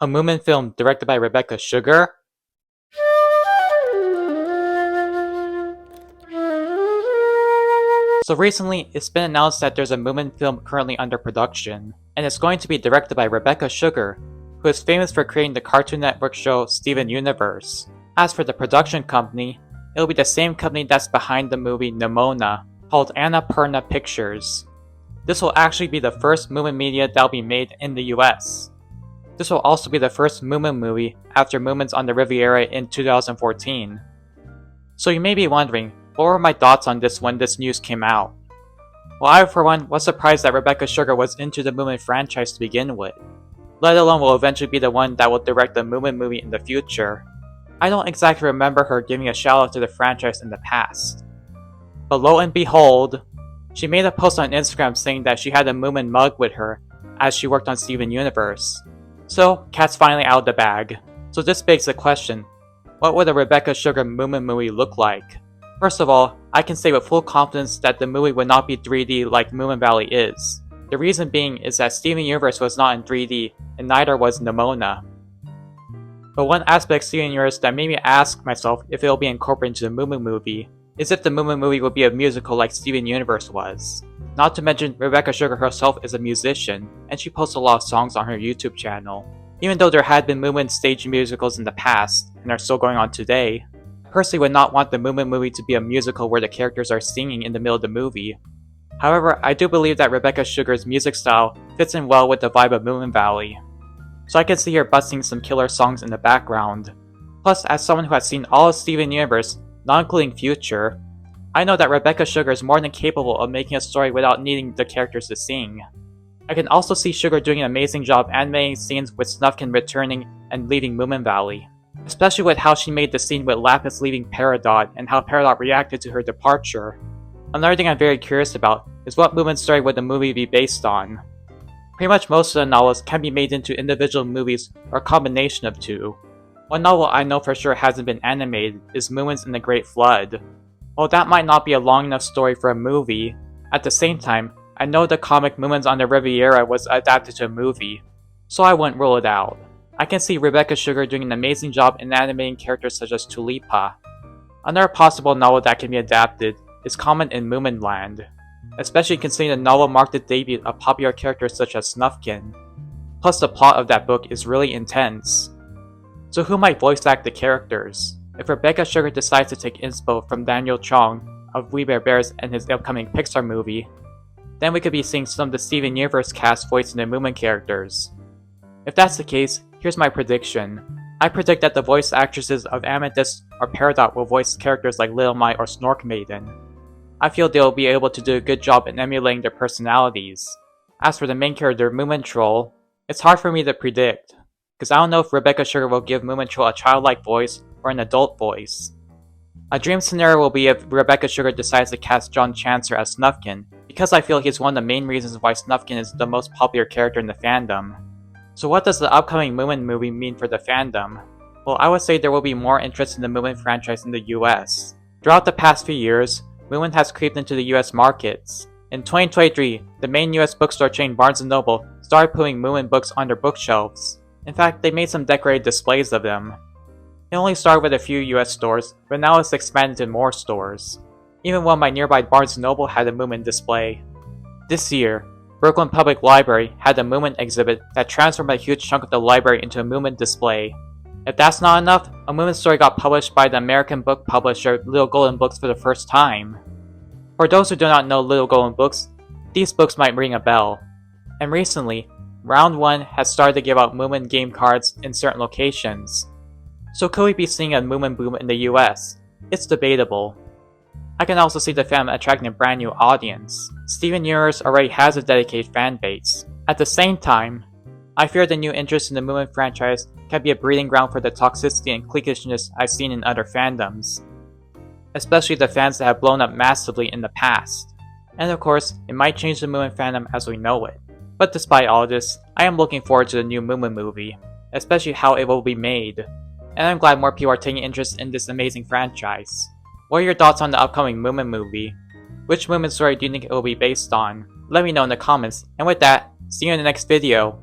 A Moomin film directed by Rebecca Sugar? So recently, it's been announced that there's a Moomin film currently under production, and it's going to be directed by Rebecca Sugar, who is famous for creating the Cartoon Network show Steven Universe. As for the production company, it'll be the same company that's behind the movie Nimona, called Annapurna Pictures. This will actually be the first Moomin media that'll be made in the US. This will also be the first Moomin movie after Moomins on the Riviera in 2014. So you may be wondering, what were my thoughts on this when this news came out? Well, I for one was surprised that Rebecca Sugar was into the Moomin franchise to begin with, let alone will eventually be the one that will direct the Moomin movie in the future. I don't exactly remember her giving a shout out to the franchise in the past. But lo and behold, she made a post on Instagram saying that she had a Moomin mug with her as she worked on Steven Universe. So, cat's finally out of the bag. So this begs the question, what would a Rebecca Sugar Moomin movie look like? First of all, I can say with full confidence that the movie would not be 3D like Moomin Valley is. The reason being is that Steven Universe was not in 3D, and neither was Nimona. But one aspect of Steven Universe that made me ask myself if it will be incorporated into the Moomin movie is if the Moomin movie would be a musical like Steven Universe was. Not to mention, Rebecca Sugar herself is a musician, and she posts a lot of songs on her YouTube channel. Even though there had been Moomin stage musicals in the past, and are still going on today, I personally would not want the Moomin movie to be a musical where the characters are singing in the middle of the movie. However, I do believe that Rebecca Sugar's music style fits in well with the vibe of Moomin Valley. So I can see her busting some killer songs in the background. Plus, as someone who has seen all of Steven Universe, not including Future, I know that Rebecca Sugar is more than capable of making a story without needing the characters to sing. I can also see Sugar doing an amazing job animating scenes with Snufkin returning and leaving Moomin Valley. Especially with how she made the scene with Lapis leaving Peridot and how Peridot reacted to her departure. Another thing I'm very curious about is what Moomin story would the movie be based on. Pretty much most of the novels can be made into individual movies or a combination of two. One novel I know for sure hasn't been animated is Moomins in the Great Flood. While that might not be a long enough story for a movie, at the same time, I know the comic Moomins on the Riviera was adapted to a movie, so I wouldn't rule it out. I can see Rebecca Sugar doing an amazing job in animating characters such as Tulipa. Another possible novel that can be adapted is Common in Moomin Land, especially considering the novel marked the debut of popular characters such as Snufkin. Plus the plot of that book is really intense. So who might voice act the characters? If Rebecca Sugar decides to take inspo from Daniel Chong of We Bare Bears and his upcoming Pixar movie, then we could be seeing some of the Steven Universe cast voicing the Moomin characters. If that's the case, here's my prediction. I predict that the voice actresses of Amethyst or Peridot will voice characters like Little Mai or Snork Maiden. I feel they'll be able to do a good job in emulating their personalities. As for the main character, Moomin Troll, it's hard for me to predict, because I don't know if Rebecca Sugar will give Moomin Troll a childlike voice or an adult voice. A dream scenario will be if Rebecca Sugar decides to cast John Chancer as Snufkin, because I feel he's one of the main reasons why Snufkin is the most popular character in the fandom. So what does the upcoming Moomin movie mean for the fandom? Well, I would say there will be more interest in the Moomin franchise in the US. Throughout the past few years, Moomin has creeped into the US markets. In 2023, the main US bookstore chain Barnes & Noble started putting Moomin books on their bookshelves. In fact, they made some decorated displays of them. It only started with a few US stores, but now it's expanded to more stores. Even one of my nearby Barnes & Noble had a Moomin display. This year, Brooklyn Public Library had a Moomin exhibit that transformed a huge chunk of the library into a Moomin display. If that's not enough, a Moomin story got published by the American book publisher Little Golden Books for the first time. For those who do not know Little Golden Books, these books might ring a bell. And recently, Round 1 has started to give out Moomin game cards in certain locations. So could we be seeing a Moomin boom in the US? It's debatable. I can also see the fandom attracting a brand new audience. Steven Universe already has a dedicated fan base. At the same time, I fear the new interest in the Moomin franchise can be a breeding ground for the toxicity and cliquishness I've seen in other fandoms. Especially the fans that have blown up massively in the past. And of course, it might change the Moomin fandom as we know it. But despite all this, I am looking forward to the new Moomin movie, especially how it will be made. And I'm glad more people are taking interest in this amazing franchise. What are your thoughts on the upcoming Moomin movie? Which Moomin story do you think it will be based on? Let me know in the comments, and with that, see you in the next video.